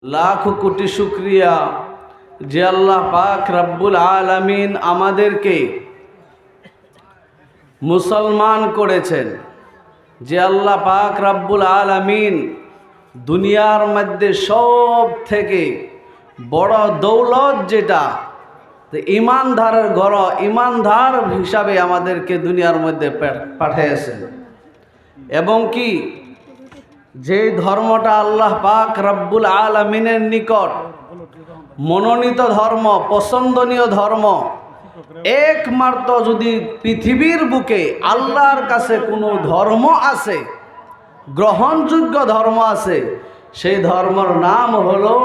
लाख कोटी शुक्रिया जे अल्लाह पाक रब्बुल आलमीन आमादेरके मुसलमान करेছেন जे अल्लाह पाक रब्बुल आलमीन दुनियार मध्य सब थेके बड़ दौलत जेटा ईमानदारेर घर ईमानदार हिसाबे आमादेरके दुनियार मध्य पाठिয়েছেন एवं कि जे धर्मटा आल्लाह पाक रब्बुल आलमीनेर निकट मनोनीत धर्म पसंदनीय धर्म एकमात्र यदि पृथिवीर बुके आल्लाहर काछे कोनो धर्म आछे ग्रहणयोग्य धर्म आछे सेई धर्मर नाम हलो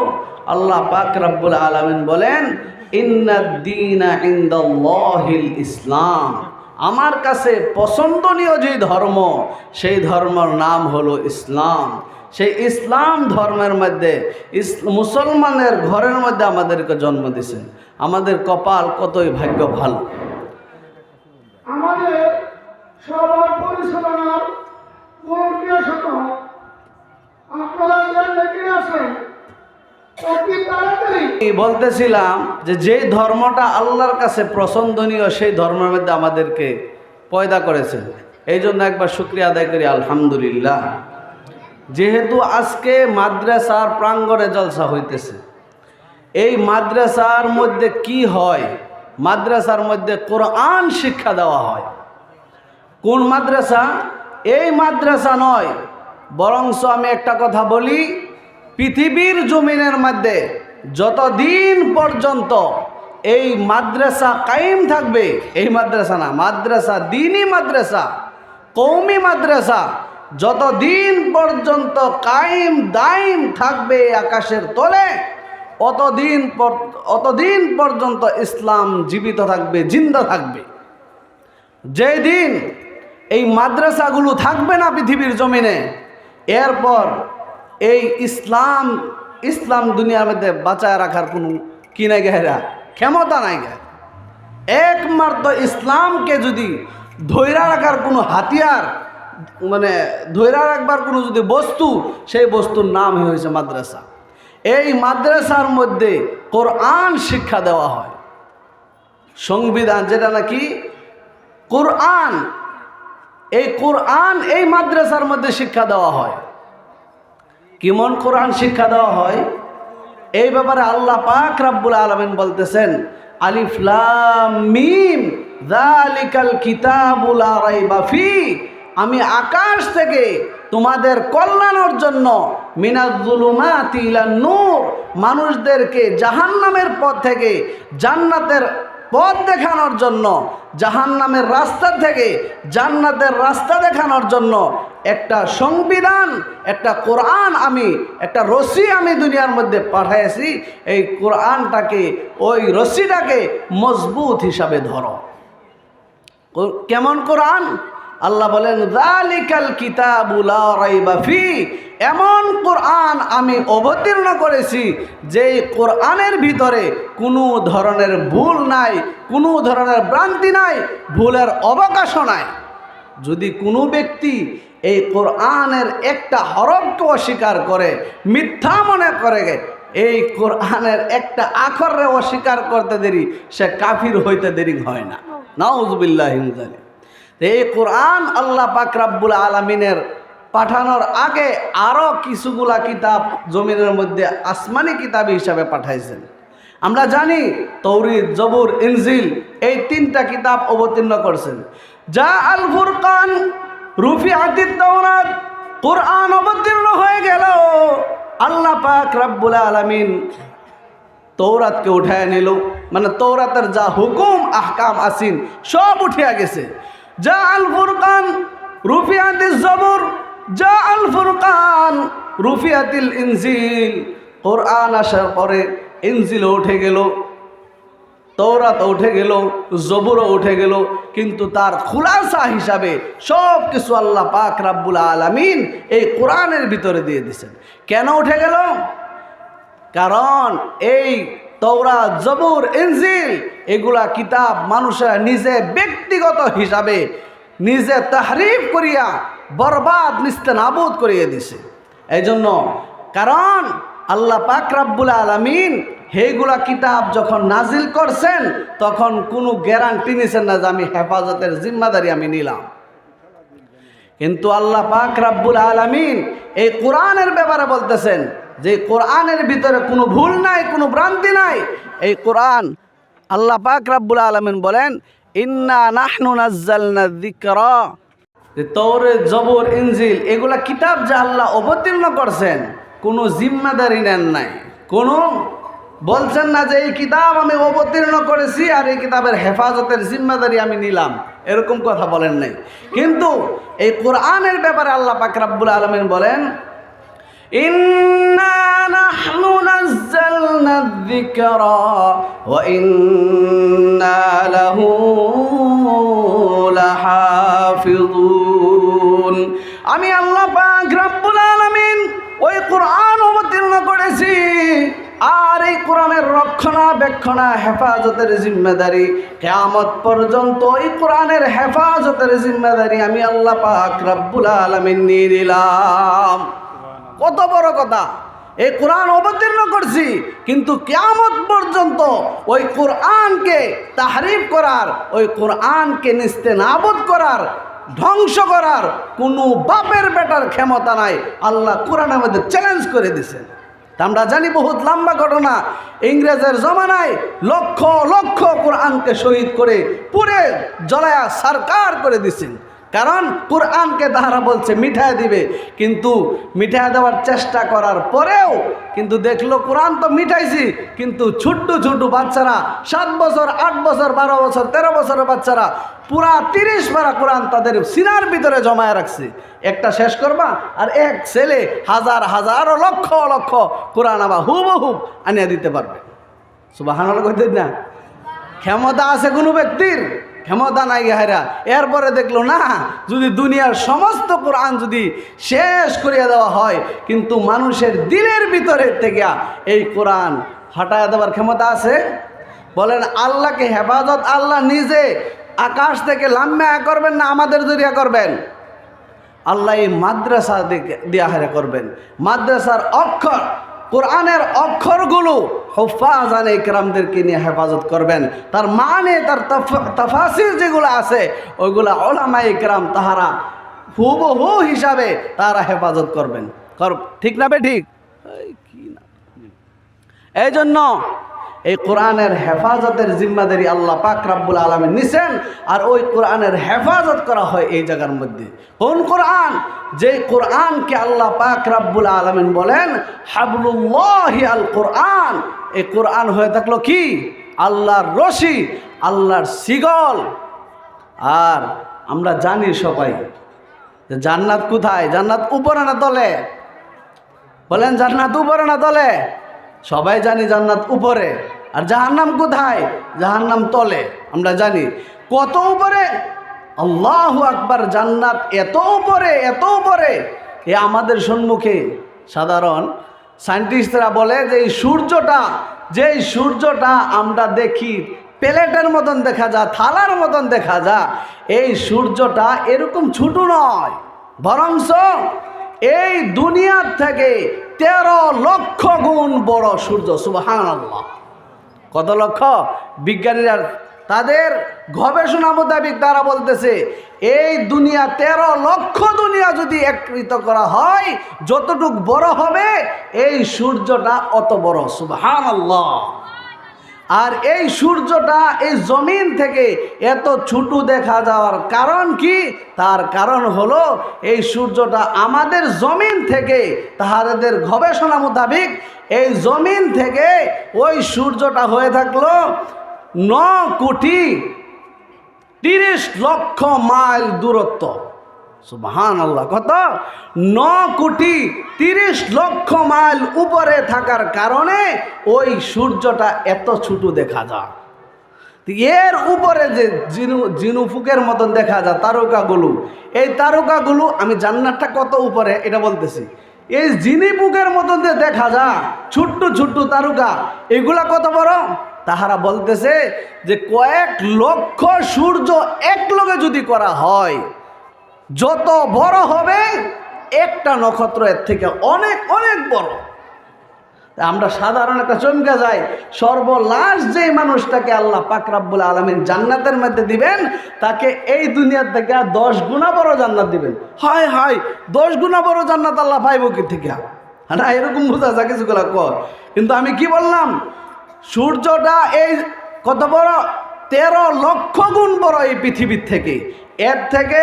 आल्लाह पाक रब्बुल आलमीन बोलेन इन्नाद्दीना इनदाल्लाहिल इस्लाम आमार काছে पसंदनीय जे धर्म सेई धर्मर नाम हलो इस्लाम সেই ইসলাম ধর্মের মধ্যে মুসলমানের ঘরের মধ্যে আমাদেরকে জন্ম দিয়েছেন আমাদের কপাল কতই ভাগ্য ভালো আমাদের সবার পরিচালনার প্রক্রিয়া শত আপনারা যে লেগে আছেন অতি তাড়াতাড়ি বলতেছিলাম যে ধর্মটা আল্লাহর কাছে পছন্দনীয় সেই ধর্মের মধ্যে আমাদেরকে পয়দা করেছেন এই জন্য একবার শুকরিয়া আদায় করি আলহামদুলিল্লাহ যেহেতু আজকে মাদ্রাসার প্রাঙ্গণে জলসা হইতেছে এই মাদ্রাসার মধ্যে কি হয় মাদ্রাসার মধ্যে কোরআন শিক্ষা দেওয়া হয় কোন মাদ্রাসা এই মাদ্রাসা নয় বরংস আমি একটা কথা বলি পৃথিবীর জমিনের মধ্যে যতদিন পর্যন্ত এই মাদ্রাসা কায়েম থাকবে এই মাদ্রাসা না মাদ্রাসা দ্বীনি মাদ্রাসা কওমি মাদ্রাসা যতদিন পর্যন্ত কায়েম দায়েম থাকবে আকাশের তলে অতদিন পর্যন্ত ইসলাম জীবিত থাকবে জিন্দা থাকবে যেই দিন এই মাদ্রাসাগুলো থাকবে না পৃথিবীর জমিনে এরপর এই ইসলাম দুনিয়ার মধ্যে বাঁচায় রাখার কোনো কি নাই গেরা ক্ষমতা নাই গে একমাত্র ইসলামকে যদি ধৈর্য রাখার কোনো হাতিয়ার মানে ধৈর্য রাখবার কোনো যদি বস্তু সেই বস্তুর নাম হয়েছে মাদ্রাসা এই মাদ্রাসার মধ্যে কোরআন শিক্ষা দেওয়া হয় সংবিধান যেটা নাকি কোরআন এই মাদ্রাসার মধ্যে শিক্ষা দেওয়া হয় কেমন কোরআন শিক্ষা দেওয়া হয় এই ব্যাপারে আল্লাহ পাক রব্বুল আলামিন বলতেছেন আলিফ লাম মিম যালিকাল কিতাবু লা রাইবা ফি আমি আকাশ থেকে তোমাদের কল্যাণের জন্য মিনাজ-জুলুমাতি ইলান নূর মানুষদেরকে জাহান্নামের পথ থেকে জান্নাতের পথ দেখানোর জন্য জাহান্নামের রাস্তা থেকে জান্নাতের রাস্তা দেখানোর জন্য একটা সংবিধান একটা কোরআন আমি একটা রশি আমি দুনিয়ার মধ্যে পাঠিয়েছি এই কোরআনটাকে ওই রশিটাকে মজবুত হিসাবে ধরো কেমন কোরআন আল্লাহ বলেন যালিকাল কিতাবু লা রাইবা ফি এমন কোরআন আমি অবতীর্ণ করেছি যে কোরআনের ভিতরে কোনো ধরনের ভুল নাই কোনো ধরনের ভ্রান্তি নাই ভুলের অবকাশও নাই যদি কোনো ব্যক্তি এই কোরআনের একটা হরফকে অস্বীকার করে মিথ্যা মনে করে এই কোরআনের একটা আখরে অস্বীকার করতে দেরি সে কাফির হইতে দেরি হয় না নাউযুবিল্লাহি মিন যালিক এই কোরআন আল্লাহ পাক রব্বুল আলামিনের পাঠানোর আগে আরও কিছুগুলা কিতাব জমিনের মধ্যে আসমানি কিতাব হিসাবে পাঠাইছেন আমরা জানি তৌরাত জবুর ইনজিল এই তিনটা কিতাব অবতীর্ণ করছেন যা আল ফুরকান রুফিআতিত তাওরাত কোরআন অবতীর্ণ হয়ে গেল আল্লাহ পাক রব্বুল আলামিন তৌরাতকে উঠায় নিল মানে তৌরাতের যা হুকুম আহকাম আসিন সব উঠিয়া গেছে যা আল ফুরকান রুফিআতিজ জবুর যা আল ফুরকান রুফিআতিল ইনজিল কোরআন আসার পরে ইনজিল উঠে গেল তৌরাত উঠে গেল জবুরও উঠে গেল কিন্তু তার খুলাসা হিসাবে সব কিছু আল্লাহ পাক রব্বুল আলামিন এই কোরআনের ভিতরে দিয়ে দিয়েছেন কেন উঠে গেল কারণ এই তৌরাত জবুর ইনজিল এগুলা কিতাব মানুষেরা নিজে ব্যক্তিগত হিসাবে নিজে তাহরিফ করিয়া বরবাদ নিস্তেনাবুদ করিয়ে দিছে এই জন্য কারণ আল্লাহ পাক রাব্বুল আলামিন সেইগুলা কিতাব যখন নাজিল করছেন তখন কোনো গ্যারান্টি নিছেন না যে আমি হেফাজতের জিম্মাদারি আমি নিলাম। কিন্তু আল্লাহ পাক রাব্বুল আলামিন এই কোরআনের ব্যাপারে বলতেছেন যে কোরআনের ভিতরে কোনো ভুল নাই, কোনো ভ্রান্তি নাই। এই কোরআন আল্লাহ পাক রাব্বুল আলামিন বলেন ইন্না নাহনু নাজ্জালনা যিকরা, যে তৌরাত জবর ইনজিল এগুলা কিতাব যা আল্লাহ অবতীর্ণ করছেন কোনো জিম্মাদারি নেন নাই, কোনো বলছেন না যে এই কিতাব আমি অবতীর্ণ করেছি আর এই কিতাবের হেফাজতের জিম্মাদারি আমি নিলাম, এরকম কথা বলেন নাই। কিন্তু এই কোরআনের ব্যাপারে আল্লাহ পাক রাব্বুল আলামিন বলেন ইন্না নাহনু নাজ্জালনা যিকরা ওয়া ইন্না লাহু লাহাফিজুন। আমি আল্লাহ পাক রাব্বুল আলামিন ওই কোরআন অবতীর্ণ করেছি আর এই কোরআনের রক্ষণাবেক্ষণা হেফাজতের জিম্মেদারি কিয়ামত পর্যন্ত এই কোরআনের হেফাজতের জিম্মেদারি আমি আল্লাহ পাক রাব্বুল আলামিন নিয়ে নিলাম। কত বড় কথা! এই কোরআন অবতীর্ণ করছি কিন্তু কিয়ামত পর্যন্ত ওই কোরআনকে তাহরিফ করার, ওই কোরআনকে নিস্তেনাবুদ করার, ধ্বংস করার কোনো বাপের বেটার ক্ষমতা নাই। আল্লাহ কোরআনের মধ্যে চ্যালেঞ্জ করে দিয়েছেন। আমরা জানি বহুত লম্বা ঘটনা, ইংরেজের জমানায় লক্ষ লক্ষ কোরআনকে শহীদ করে পুরে জ্বলায়া সরকার করে দিছেন। কারণ কোরআনকে তাহারা বলছে মিঠাই দিবে, কিন্তু মিঠাই দেওয়ার চেষ্টা করার পরেও কিন্তু দেখলো কোরআন তো মিঠাইছি, কিন্তু ছোট্ট ছোট্ট বাচ্চারা 7 বছর 8 বছর 12 বছর 13 বছরের বাচ্চারা পুরা 30 পারা কোরআন তাদের সিনার ভিতরে জমায় রাখছে। একটা শেষ করবা আর এক ছেলে হাজার হাজার লক্ষ লক্ষ কোরআন আবার হুবহুব আনিয়ে দিতে পারবে। সুবহানাল্লাহ কইতেন না? ক্ষমতা আছে কোনো ব্যক্তির? ক্ষমতা নাই হায়রা। এরপরে দেখলো না, যদি দুনিয়ার সমস্ত কোরআন যদি শেষ করিয়া দেওয়া হয় কিন্তু মানুষের দিলের ভিতরে থেকে এই কোরআন হটায়া দেওয়ার ক্ষমতা আছে? বলেন আল্লাহকে হেফাজত আল্লাহ নিজে আকাশ থেকে লাম্বা করবেন না আমাদের জরিয়া করবেন? আল্লাহ এই মাদ্রাসা দিয়া হারে করবেন। মাদ্রাসার অক্ষর, কোরআনের অক্ষরগুলো হুফাজানে ইকরামদেরকে নিয়ে হেফাজত করবেন। তার মানে তার তাফাসির যেগুলো আছে ওইগুলা উলামায়ে ইকরাম তাহারা হুবহু হিসাবে তারা হেফাজত করবেন। ঠিক না বে ঠিক? এই জন্য এই কোরআনের হেফাজতের জিম্মাদারি আল্লাহ পাক রাব্বুল আলামিন নিছেন। আর ওই কোরআনের হেফাজত করা হয় এই জায়গার মধ্যে। কোন কোরআন? যে কোরআনকে আল্লাহ পাক রাব্বুল আলামিন বলেন হাবলুল্লাহি আল কোরআন। এই কোরআন হয়ে থাকলো কি? আল্লাহর রশি, আল্লাহর শিকল। আর আমরা জানি সবাই যে জান্নাত কোথায়? জান্নাত উপরে না তলে? বলেন জান্নাত উপরে না তলে? সবাই জানি জান্নাত উপরে। আর জাহান্নাম কোথায়? জাহান্নাম তলে। আমরা জানি কত উপরে? আল্লাহু আকবার! জান্নাত এত উপরে, এত উপরে। এ আমাদের সম্মুখে সাধারণ সায়েন্টিস্টরা বলে যে এই সূর্যটা আমরা দেখি প্লেটের মতন দেখা যায়, থালার মতন দেখা যায়। এই সূর্যটা এরকম ছোট নয়, বরঞ্চ এই দুনিয়ার থেকে 13 লক্ষ গুণ বড় সূর্য। সুবহানাল্লাহ! কত লক্ষ? বিজ্ঞানীরা তাদের গবেষণা মোতাবেক তারা বলতেছে এই দুনিয়া 13 লক্ষ দুনিয়া যদি একত্রিত করা হয় যতটুক বড় হবে এই সূর্যটা অত বড়। সুবহানাল্লাহ! আর এই সূর্যটা এই জমিন থেকে এত ছোট দেখা যাওয়ার কারণ কি? তার কারণ হলো এই সূর্যটা আমাদের জমিন থেকে, তাহাদের গবেষণা মোতাবেক এই জমিন থেকে ওই সূর্যটা হয়ে থাকলো 9,30,00,000 মাইল দূরত্ব। সুবহানাল্লাহ! কত? 9,30,00,000 মাইল উপরে থাকার কারণে ওই সূর্যটা এত ছোট দেখা যায়। এর উপরে যে জিনুফুকের মতন দেখা যায় তারকাগুলো, এই তারকাগুলো, আমি জান্নাতটা কত উপরে এটা বলতেছি, এই জিনিপুকের মতন যে দেখা যায় ছোট্ট ছোট্ট তারকা, এগুলা কত বড়? তাহারা বলতেছে যে কয়েক লক্ষ সূর্য একলগে যদি করা হয় যত বড় হবে একটা নক্ষত্র এর থেকে অনেক অনেক বড়। আমরা সাধারণ একটা চমকে যাই, সর্বলাশ যে মানুষটাকে আল্লাহ পাক রব্বুল আলামিন জান্নাতের মধ্যে দিবেন, তাকে এই দুনিয়ার থেকে 10 গুণা বড় জান্নাত দিবেন। হায় হায়, 10 গুণা বড় জান্নাত আল্লাহ পাইব কি থেকে? না, এরকম বোঝা যায় কিছুগুলো কর। কিন্তু আমি কি বললাম, সূর্যটা এই কত বড়, 13 লক্ষ গুণ বড় এই পৃথিবীর থেকে। এর থেকে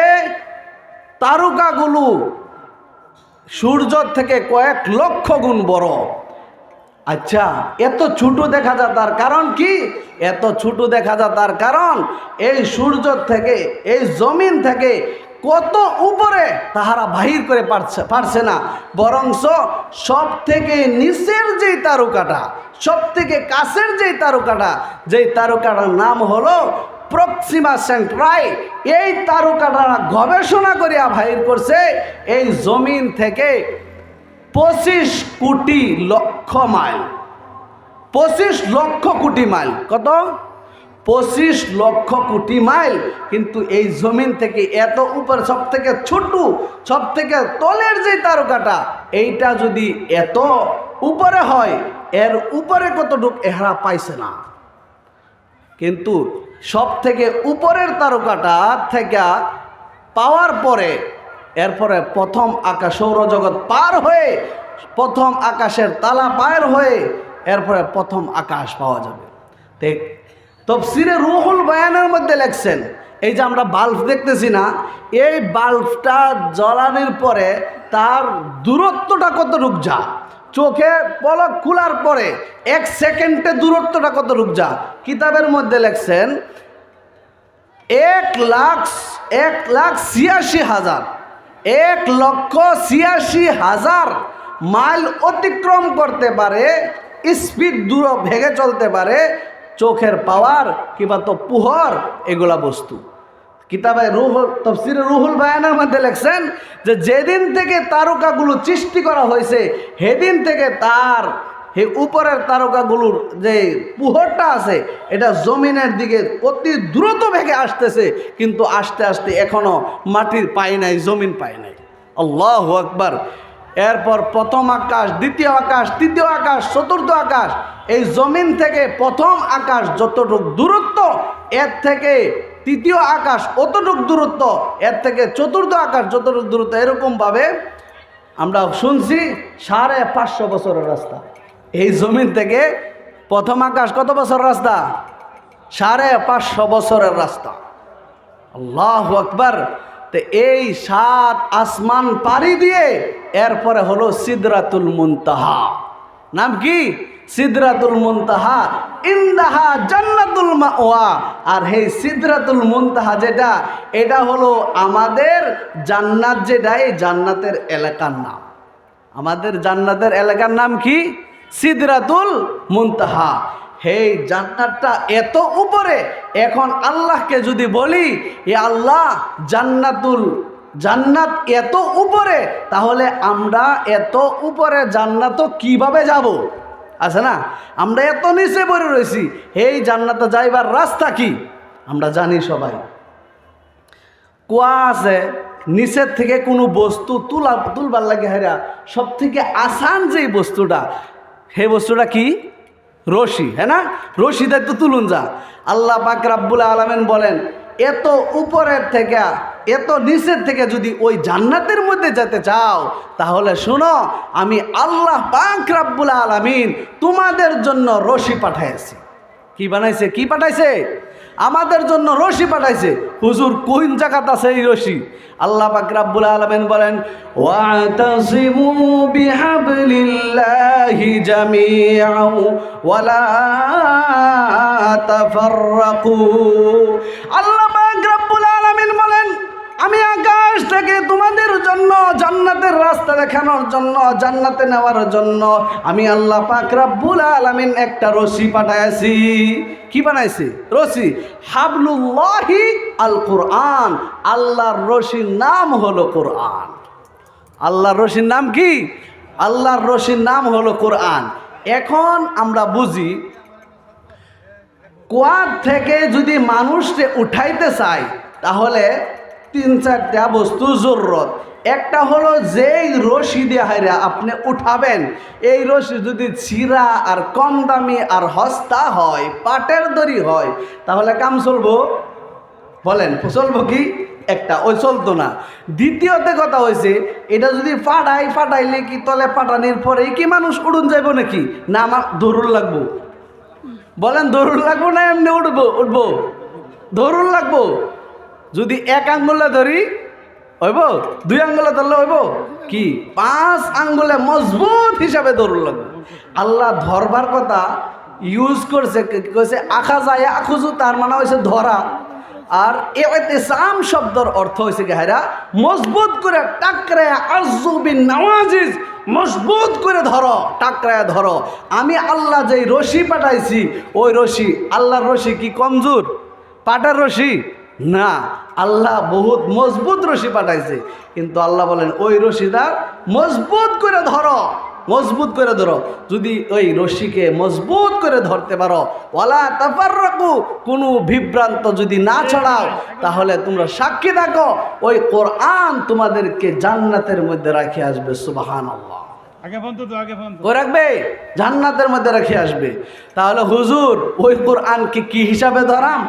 তারকাগুলো সূর্যর থেকে কয়েক লক্ষ গুণ বড়। আচ্ছা, এত ছোট দেখা যায় তার কারণ কি? এত ছোট দেখা যায় তার কারণ এই সূর্য থেকে, এই জমিন থেকে কত উপরে তাহারা বাহির করে পারছে না, বরংস সব থেকে নিচের যেই তারকাটা, সব থেকে কাছের যেই তারকাটা, যেই তারকাটার নাম হলো প্রক্সিমা সেন্ট্রাই, এই তারকাটা গবেষণা করিয়া বাহির করছে এই জমিন থেকে 25 কোটি লক্ষ মাইল, 25 লক্ষ কোটি মাইল। কত? 25 লক্ষ কোটি মাইল। কিন্তু এই জমিন থেকে এত উপরে, সব থেকে ছোট, সব থেকে তলের যে তারকাটা, এইটা যদি এত উপরে হয়, এর উপরে কতটুক এহারা পাইছে না। কিন্তু সব থেকে উপরের তারকাটা থেকে পাওয়ার পরে, এরপরে প্রথম আকাশ, সৌরজগৎ পার হয়ে, প্রথম আকাশের তালা পার হয়ে এরপরে প্রথম আকাশ পাওয়া যাবে। ঠিক তাফসীরে রুহুল বায়ানের মধ্যে লেখছেন, এই যে আমরা বাল্ব দেখতেছি না, এই বাল্বটা জ্বালানোর পরে তার দূরত্বটা কতটুক যা, চোখে পলক খোলার পরে 1 সেকেন্ডে দূরত্বটা কতটুক যা, কিতাবের মধ্যে লেখছেন 1,86,000, 1,86,000 মাইল অতিক্রম করতে পারে, স্পিড দূর ভেগে চলতে পারে চোখের পাওয়ার কিংবা তো পুহর এগুলা বস্তু। কিতাবে তাফসীরে রুহুল বায়ানের মধ্যে লেখছেন যে যেদিন থেকে তারকাগুলো সৃষ্টি করা হয়েছে, সেদিন থেকে তার এই উপরের তারকাগুলোর যে পুহরটা আছে, এটা জমিনের দিকে অতি দ্রুত বেগে আসতেছে, কিন্তু আস্তে আস্তে এখনো মাটির পায় নাই, জমিন পায় নাই। আল্লাহু আকবার। এরপর প্রথম আকাশ, দ্বিতীয় আকাশ, তৃতীয় আকাশ, চতুর্থ আকাশ, এই জমিন থেকে প্রথম আকাশ যতটুক দূরত্ব, এর থেকে তৃতীয় আকাশ অতটুক দূরত্ব, এর থেকে চতুর্থ আকাশ যতটুক দূরত্ব, এরকমভাবে আমরা শুনছি 550 বছরের রাস্তা। এই জমিন থেকে প্রথম আকাশ কত বছর রাস্তা? 550 বছরের রাস্তা। আল্লাহু আকবার। তো এই 7 আসমান পাড়ি দিয়ে এরপরে হলো সিদরাতুল মুনতাহা। নাম কি? সিদরাতুল মুনতাহা, ইনদাহা জান্নাতুল মাওয়া। আর এই সিদরাতুল মুনতাহা যেটা, এটা হলো আমাদের জান্নাত, যেটা এই জান্নাতের এলাকার নাম। আমাদের জান্নাতের এলাকার নাম কি? সিদরাতুল মুনতাহা। এই জান্নাতটা এত উপরে। এখন আল্লাহকে যদি বলি, এ আল্লাহ জান্নাত এত উপরে, তাহলে আমরা এত উপরে জান্নাত কিভাবে যাব? আছে না, আমরা এত নিচে পড়ে রয়েছি, এই জান্নাতে যাইবার রাস্তা কি? আমরা জানি সবাই। কুয়া আছে, নিচের থেকে কোনো বস্তু তুলবার লাগে, হেরা সব থেকে আসান যেই বস্তুটা, সেই বস্তুটা কি? রশি, হ্যাঁ না? রশিটা তো তুলুন যা। আল্লাহ পাক রব্বুল আলামিন বলেন, এত উপরের থেকে, এত নিচের থেকে যদি ওই জান্নাতের মধ্যে যেতে চাও, তাহলে শোনো, আমি আল্লাহ পাক রব্বুল আলামিন তোমাদের জন্য রশি পাঠাইছি। কি বানাইছে? কি পাঠাইছে? আমাদের জন্য রশি পাঠাইছে। হুজুর কোন জায়গাত আছে এই রশি? আল্লাহ পাক রব্বুল আলামিন বলেন, ওয়াতাসিমু বিহাবলিল্লাহি জামিআন ওয়ালা তাফাররাকু। আল্লাহ পাক রব্বুল আলামিন বলেন, আমি আকাশ থেকে তোমাদের জন্য জান্নাতের রাস্তা দেখানোর জন্য, জান্নাতে নেওয়ার জন্য আমি আল্লাহ পাক রব্বুল আলামিন একটা রশি পাঠাইছি। কি বানাইছি? রশি। হাবলুল্লাহি আল কোরআন। আল্লাহর রশির নাম হলো কোরআন। আল্লাহর রশির নাম কি? আল্লাহর রশির নাম হলো কোরআন। এখন আমরা বুঝি, কুয়ার থেকে যদি মানুষকে উঠাইতে চাই, তাহলে 3-4টা বস্তু জরুরত। একটা হলো যেই রশি দিয়ে হাইরা আপনি উঠাবেন, এই রশি যদি ছিঁড়া আর কম দামি আর হস্তা হয়, পাটের দড়ি হয়, তাহলে কাম চলবো? বলেন চলবো কি? একটা ওই চলতো না। দ্বিতীয়তে কথা হয়েছে, এটা যদি ফাটাইলে কি তলে ফাটানির পরেই কি মানুষ উড়ুন যাইব নাকি? না আমার দরুল লাগবো? বলেন দরুল লাগবো না এমনি উঠবো? দরুল লাগবো। যদি 1 আঙ্গুলে ধরি হইব, 2 আঙ্গুলে ধরলে হইব কি? 5 আঙ্গুলে মজবুত হিসাবে দরুল লাগবে। আল্লাহ ধরবার কথা ইউজ করছে আখা যায় আখুজু, তার মানে হয়েছে ধরা। আর ইতিসাম শব্দের অর্থ হয়েছে কি হায়রা মজবুত করে টাকরায়া আযুবিন নওয়াজিজ, মজবুত করে ধরো, টাকরায়া ধরো। আমি আল্লাহ যেই রশি পাঠাইছি, ওই রশি, আল্লাহর রশি কি কমজোর? পাটার রশি না, আল্লাহ বহুত মজবুত রশি পাঠাইছে। কিন্তু আল্লাহ বলেন ওই রশিদার মজবুত করে ধরো, মজবুত করে ধরো। যদি ওই রশিকে মজবুত করে ধরতে পারো, ওয়ালা তাফাররাকু, কোনো বিভ্রান্ত যদি না ছড়াও, তাহলে তোমরা সাক্ষী থাকো ওই কোরআন তোমাদেরকে জান্নাতের মধ্যে রাখে আসবে। সুবহানাল্লাহ। রাখবে জান্নাতের মধ্যে রেখে আসবে। তাহলে হুজুর ওই কোরআনকে কি হিসাবে ধরাম?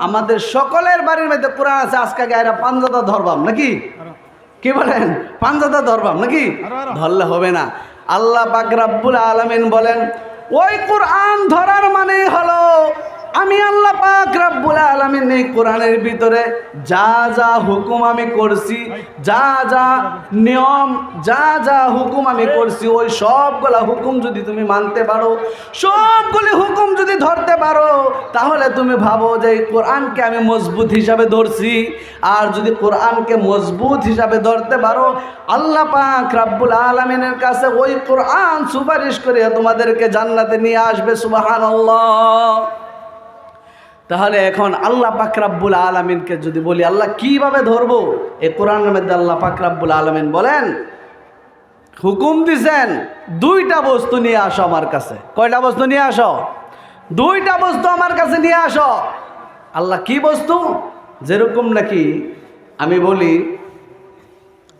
আমাদের সকলের বাড়ির মধ্যে কোরআন আছে, আজকে গায়েরা পাঞ্জাদা ধরবাম নাকি? কি বলেন? পাঞ্জাদা ধরবাম নাকি? ধরলে হবে না। আল্লাহ পাক রব্বুল আলামিন বলেন ওই কোরআন ধরার মানে হলো আমি আল্লাহ পাক রব্বুল আলামিন এই কোরআনের ভিতরে যা যা হুকুম আমি করছি, যা যা নিয়ম, যা যা হুকুম আমি করছি, ওই সবগুলা হুকুম যদি তুমি মানতে পারো, সবগুলি হুকুম যদি ধরতে পারো, তাহলে তুমি ভাবো যে এই কোরআনকে আমি মজবুত হিসাবে ধরছি। আর যদি কোরআনকে মজবুত হিসাবে ধরতে পারো, আল্লাহ পাক রব্বুল আলামিনের কাছে ওই কোরআন সুপারিশ করে তোমাদেরকে জান্নাতে নিয়ে আসবে। সুবহানাল্লাহ। তাহলে এখন আল্লাহ পাক রব্বুল আলামিনকে যদি বলি আল্লাহ কিভাবে ধরবো, এই কোরআনের মধ্যে আল্লাহ পাক রব্বুল আলামিন বলেন হুকুম দিছেন 2টা বস্তু নিয়ে আসো আমার কাছে। কয়টা বস্তু নিয়ে আসো? 2টা বস্তু আমার কাছে নিয়ে আসো। আল্লাহ কি বস্তু? যেরকম নাকি আমি বলি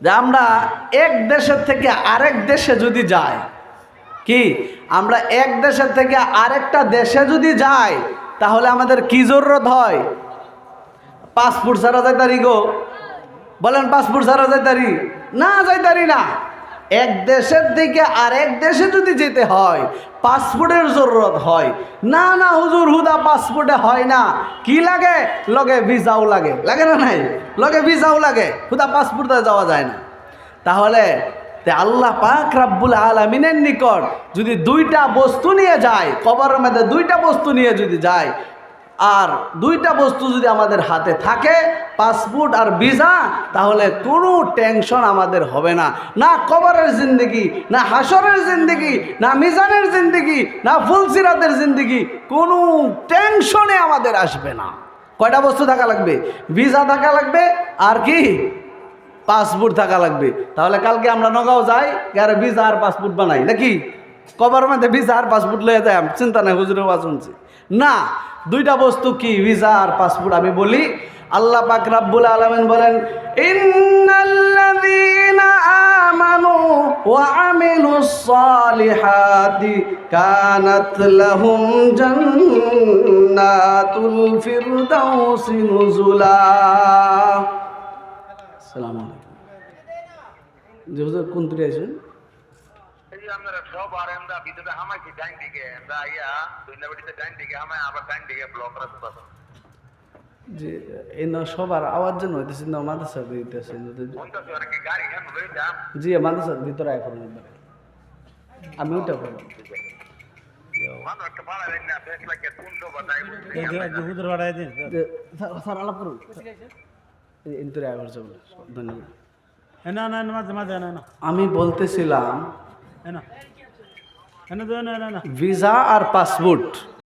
যে আমরা এক দেশের থেকে আরেক দেশে যদি যাই, কি আমরা এক দেশের থেকে আরেকটা দেশে যদি যাই, তাহলে আমাদের কি জরুরত হয়? পাসপোর্ট ছাড়া যাইতারি গো? বলেন পাসপোর্ট ছাড়া যাইতারি? না, যাইতারি না। এক দেশের থেকে আরেক দেশে যদি যেতে হয় পাসপোর্টের জরুরত হয়। না না হুজুর, হুদা পাসপোর্টে হয় না। কি লাগে? লগে ভিসাও লাগে। লাগে না? নাই, লগে ভিসাও লাগে, হুদা পাসপোর্টে যাওয়া যায় না। তাহলে আল্লাহ পাক রব্বুল আলামিনের নিকট যদি 2টা বস্তু নিয়ে যায়, কবরের মধ্যে 2টা বস্তু নিয়ে যদি যায়, আর 2টা বস্তু যদি আমাদের হাতে থাকে, পাসপোর্ট আর ভিসা, তাহলে কোনো টেনশন আমাদের হবে না। না কবরের জিন্দগি, না হাসরের জিন্দগি, না মিজানের জিন্দগি, না ফুলসিরাতের জিন্দগি, কোনো টেনশনে আমাদের আসবে না। কয়টা বস্তু থাকা লাগবে? ভিসা থাকা লাগবে, আর কি পাসপোর্ট থাকা লাগবে। তাহলে কালকে আমরা নগাঁও যাই, আর ভিসা আর পাসপোর্ট বানাই নাকি? কবরের মধ্যে ভিসা আর পাসপোর্ট লয়ে যায়, চিন্তা নাই, হুজুরের ওয়াজ শুনছি না। 2টা বস্তু কি? ভিসা আর পাসপোর্ট। আমি বলি আল্লাহ পাক রব্বুল আলামিন বলেন ইন্নাল্লাযীনা আমানু ওয়া আমিলুস সালিহাতি কানাত লাহুম জান্নাতুল ফিরদাউসি নুজুলা। আসসালামু আলাইকুম। জি হুজুর, কোন তুলে আছেন? আপনারা সব আর আমরা ভিতরে হামাইছি ডাইন দিকে, আমরা আইয়া দুইনাবাড়িতে ডাইন দিকে হামাই আবার ডাইন দিকে ব্লক রাস্তা। জি, এই না সবার আওয়াজ যেন হইতেছে না, মাদ্রাসার দিতেছে। কোনটা আর কি গাড়ি কেন লইতা? জি, মাদ্রাসার ভিতরে আয় করুন একবারে, আমি ওইটা করবো। মানুষ একটা ভাড়া দেন না, বেশ লাগে কোনটা বাতাই হুজুর বাড়াই দিন। স্যার আলাপ করুন, ভিতরে আয় করছে বলে ধন্যবাদ। না না মাঝে মাঝে না, আমি বলতেছিলাম না ভিসা আর পাসপোর্ট